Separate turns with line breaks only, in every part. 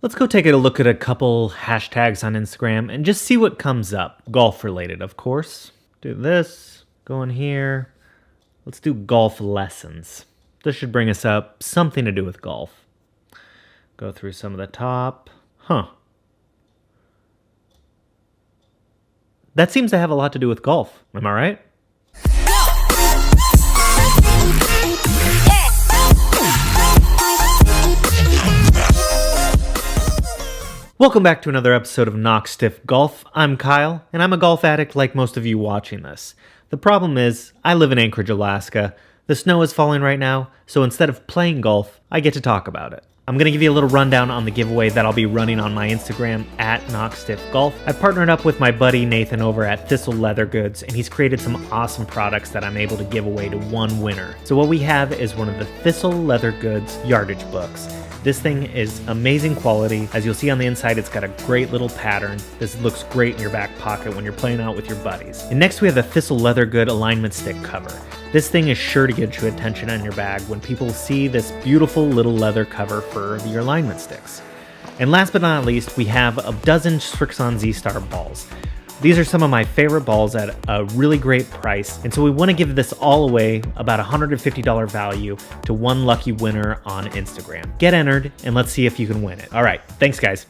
Let's go take a look at a couple hashtags on Instagram and just see what comes up. Golf related, of course. Do this, go in here. Let's do golf lessons. This should bring us up something to do with golf. Go through some of the top. That seems to have a lot to do with golf. Am I right? Welcome back to another episode of Knock Stiff Golf. I'm Kyle, and I'm a golf addict like most of you watching this. The problem is, I live in Anchorage, Alaska. The snow is falling right now, so instead of playing golf, I get to talk about it. I'm going to give you a little rundown on the giveaway that I'll be running on my Instagram at KnockStiffGolf. I partnered up with my buddy Nathan over at Thistle Leather Goods, and he's created some awesome products that I'm able to give away to one winner. So what we have is one of the Thistle Leather Goods yardage books. This thing is amazing quality. As you'll see on the inside, it's got a great little pattern. This looks great in your back pocket when you're playing out with your buddies. And next we have the Thistle Leather Good alignment stick cover. This thing is sure to get your attention on your bag when people see this beautiful little leather cover for your alignment sticks. And last but not least, we have a dozen Srixon Z-Star balls. These are some of my favorite balls at a really great price, and so we want to give this all away, about $150 value, to one lucky winner on Instagram. Get entered, and let's see if you can win it. All right, thanks guys.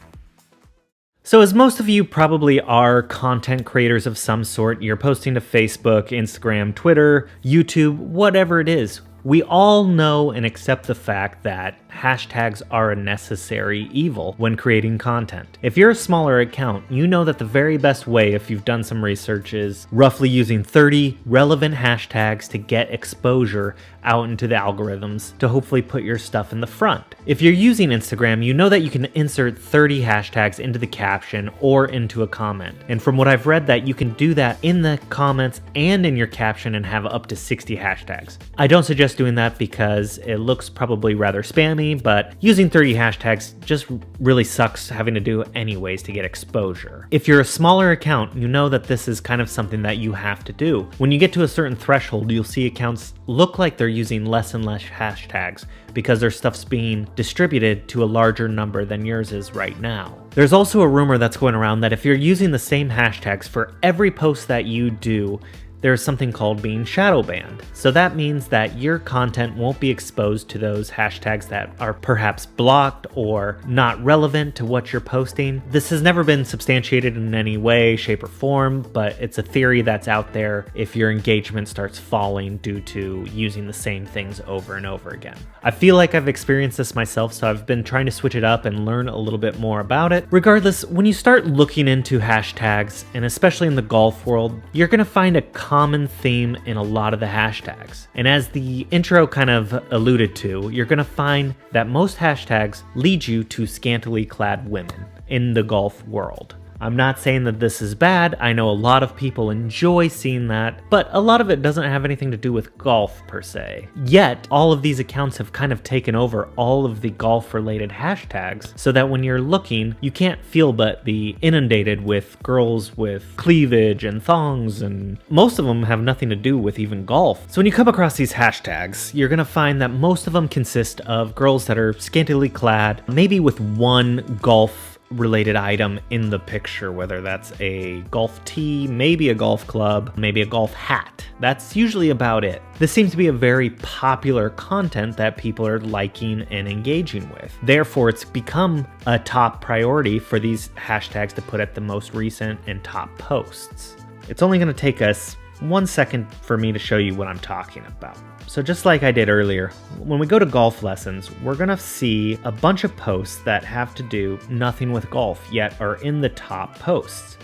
So as most of you probably are content creators of some sort, you're posting to Facebook, Instagram, Twitter, YouTube, whatever it is, we all know and accept the fact that hashtags are a necessary evil when creating content. If you're a smaller account, you know that the very best way, if you've done some research, is roughly using 30 relevant hashtags to get exposure out into the algorithms to hopefully put your stuff in the front. If you're using Instagram, you know that you can insert 30 hashtags into the caption or into a comment. And from what I've read, that you can do that in the comments and in your caption and have up to 60 hashtags. I don't suggest doing that because it looks probably rather spammy, but using 30 hashtags just really sucks having to do anyways to get exposure. If you're a smaller account, you know that this is kind of something that you have to do. When you get to a certain threshold, you'll see accounts look like they're using less and less hashtags because their stuff's being distributed to a larger number than yours is right now. There's also a rumor that's going around that if you're using the same hashtags for every post that you do, there's something called being shadow banned. So that means that your content won't be exposed to those hashtags that are perhaps blocked or not relevant to what you're posting. This has never been substantiated in any way, shape, or form, but it's a theory that's out there if your engagement starts falling due to using the same things over and over again. I feel like I've experienced this myself, so I've been trying to switch it up and learn a little bit more about it. Regardless, when you start looking into hashtags, and especially in the golf world, you're gonna find a common theme in a lot of the hashtags. And as the intro kind of alluded to, you're gonna find that most hashtags lead you to scantily clad women in the golf world. I'm not saying that this is bad. I know a lot of people enjoy seeing that, but a lot of it doesn't have anything to do with golf per se. Yet, all of these accounts have kind of taken over all of the golf-related hashtags, so that when you're looking, you can't feel but be inundated with girls with cleavage and thongs, and most of them have nothing to do with even golf. So when you come across these hashtags, you're gonna find that most of them consist of girls that are scantily clad, maybe with one golf related item in the picture, whether that's a golf tee, maybe a golf club, maybe a golf hat. That's usually about it. This seems to be a very popular content that people are liking and engaging with. Therefore, it's become a top priority for these hashtags to put at the most recent and top posts. It's only going to take us 1 second for me to show you what I'm talking about. So just like I did earlier, when we go to golf lessons, we're gonna see a bunch of posts that have to do nothing with golf, yet are in the top posts.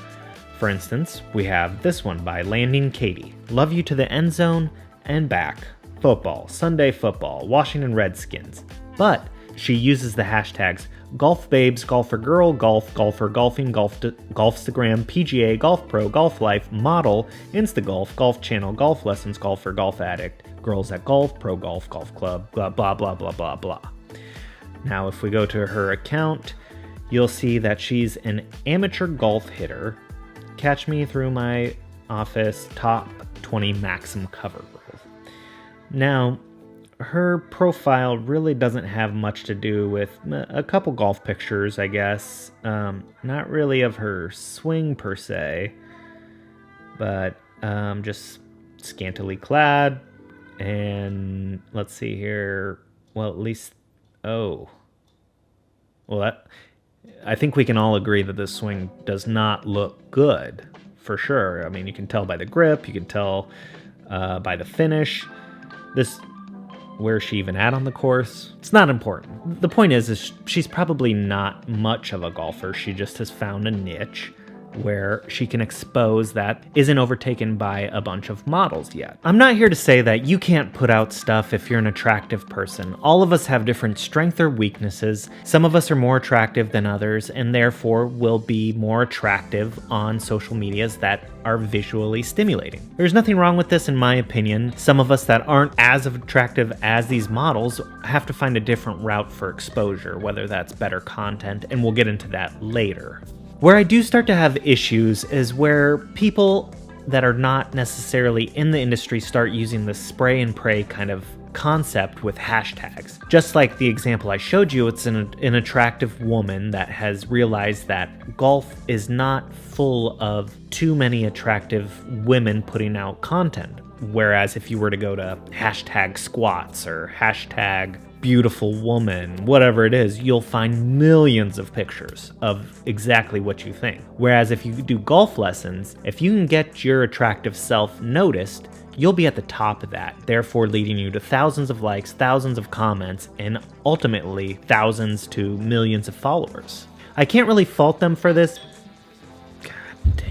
For instance, we have this one by Landing Katie. Love you to the end zone and back. Football, Sunday football, Washington Redskins. But she uses the hashtags Golf Babes, Golfer Girl, Golf, Golfer, Golfing, Golfstagram, PGA, Golf Pro, Golf Life, Model, Instagolf, Golf Channel, Golf Lessons, Golfer, Golf Addict, Girls at Golf, Pro Golf, Golf Club, blah, blah, blah, blah, blah, blah. Now, if we go to her account, you'll see that she's an amateur golf hitter. Catch me through my office, top 20 maximum cover girl. Now, her profile really doesn't have much to do with a couple golf pictures, I guess. Not really of her swing per se, but just scantily clad. And let's see here. Well, at least, oh, well, I think we can all agree that this swing does not look good, for sure. I mean, you can tell by the grip, you can tell by the finish. Where's she even at on the course? It's not important. The point is she's probably not much of a golfer. She just has found a niche where she can expose that isn't overtaken by a bunch of models yet. I'm not here to say that you can't put out stuff if you're an attractive person. All of us have different strengths or weaknesses. Some of us are more attractive than others, and therefore will be more attractive on social medias that are visually stimulating. There's nothing wrong with this in my opinion. Some of us that aren't as attractive as these models have to find a different route for exposure, whether that's better content, and we'll get into that later. Where I do start to have issues is where people that are not necessarily in the industry start using the spray and pray kind of concept with hashtags. Just like the example I showed you, it's an attractive woman that has realized that golf is not full of too many attractive women putting out content. Whereas if you were to go to hashtag squats or hashtag beautiful woman, whatever it is, you'll find millions of pictures of exactly what you think. Whereas if you do golf lessons, if you can get your attractive self noticed, you'll be at the top of that, therefore leading you to thousands of likes, thousands of comments, and ultimately thousands to millions of followers. I can't really fault them for this.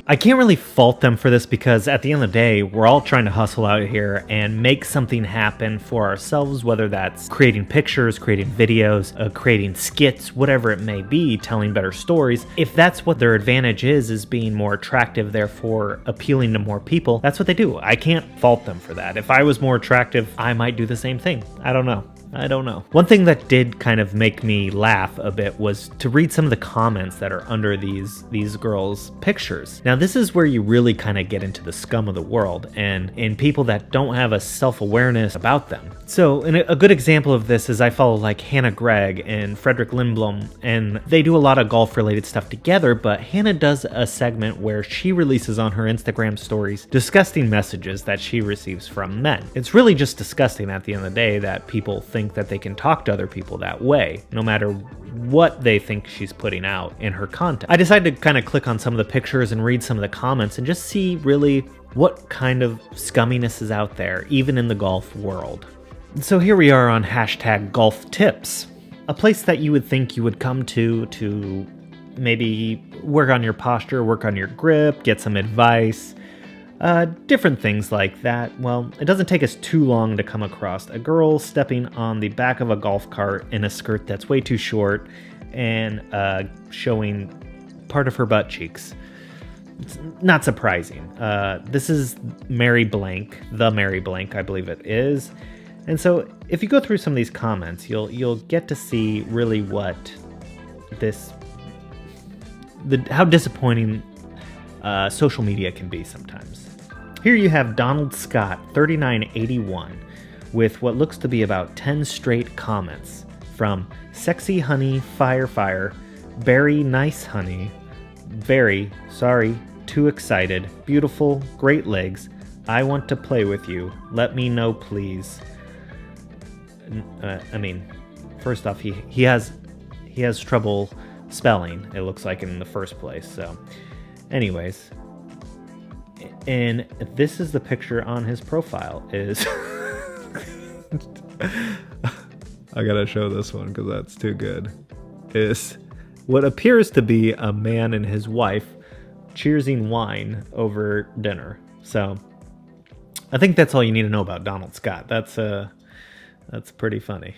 Because at the end of the day, we're all trying to hustle out here and make something happen for ourselves, whether that's creating pictures, creating videos, creating skits, whatever it may be, telling better stories. If that's what their advantage is being more attractive, therefore appealing to more people, that's what they do. I can't fault them for that. If I was more attractive, I might do the same thing. I don't know. One thing that did kind of make me laugh a bit was to read some of the comments that are under these girls' pictures. Now, this is where you really kind of get into the scum of the world and people that don't have a self-awareness about them. So, a good example of this is I follow like Hannah Gregg and Frederick Lindblom, and they do a lot of golf-related stuff together, but Hannah does a segment where she releases on her Instagram stories disgusting messages that she receives from men. It's really just disgusting at the end of the day that people think that they can talk to other people that way, no matter what they think she's putting out in her content. I decided to kind of click on some of the pictures and read some of the comments and just see really what kind of scumminess is out there, even in the golf world. So here we are on hashtag golf tips, a place that you would think you would come to maybe work on your posture, work on your grip, get some advice, different things like that. Well, it doesn't take us too long to come across a girl stepping on the back of a golf cart in a skirt that's way too short and showing part of her butt cheeks. It's not surprising. This is Mary Blank, the Mary Blank, I believe it is. And so if you go through some of these comments, you'll get to see really what how disappointing social media can be sometimes. Here you have Donald Scott, 3981, with what looks to be about 10 straight comments from Sexy Honey Fire, Very Nice Honey, Very Sorry, Too Excited, Beautiful, Great Legs, I Want to Play With You, Let Me Know Please. First off, he has trouble spelling, it looks like, in the first place, so anyways. And this is the picture on his profile is I gotta show this one because that's too good. Is what appears to be a man and his wife cheersing wine over dinner. So I think that's all you need to know about Donald Scott. That's pretty funny.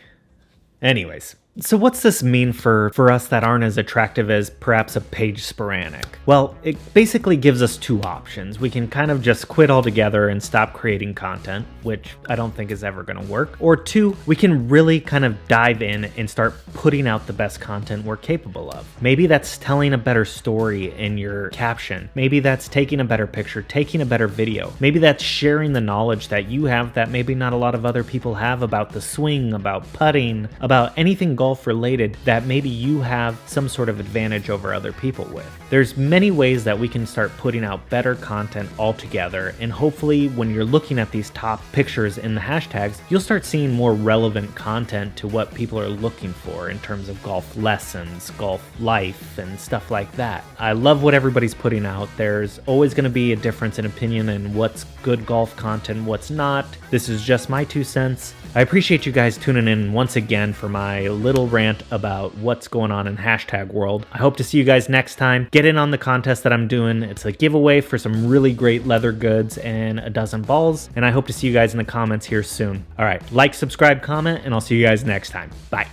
Anyways, So what's this mean for us that aren't as attractive as perhaps a page sporadic? Well, it basically gives us two options. We can kind of just quit altogether and stop creating content, which I don't think is ever going to work. Or two, we can really kind of dive in and start putting out the best content we're capable of. Maybe that's telling a better story in your caption. Maybe that's taking a better picture, taking a better video. Maybe that's sharing the knowledge that you have that maybe not a lot of other people have about the swing, about putting, about anything golf related that maybe you have some sort of advantage over other people with. There's many ways that we can start putting out better content altogether, and hopefully when you're looking at these top pictures in the hashtags, you'll start seeing more relevant content to what people are looking for in terms of golf lessons, golf life, and stuff like that. I love what everybody's putting out. There's always going to be a difference in opinion in what's good golf content, what's not. This is just my 2 cents. I appreciate you guys tuning in once again for my little rant about what's going on in hashtag world. I hope to see you guys next time. Get in on the contest that I'm doing. It's a giveaway for some really great leather goods and a dozen balls, and I hope to see you guys in the comments here soon. All right, like, subscribe, comment, and I'll see you guys next time. Bye.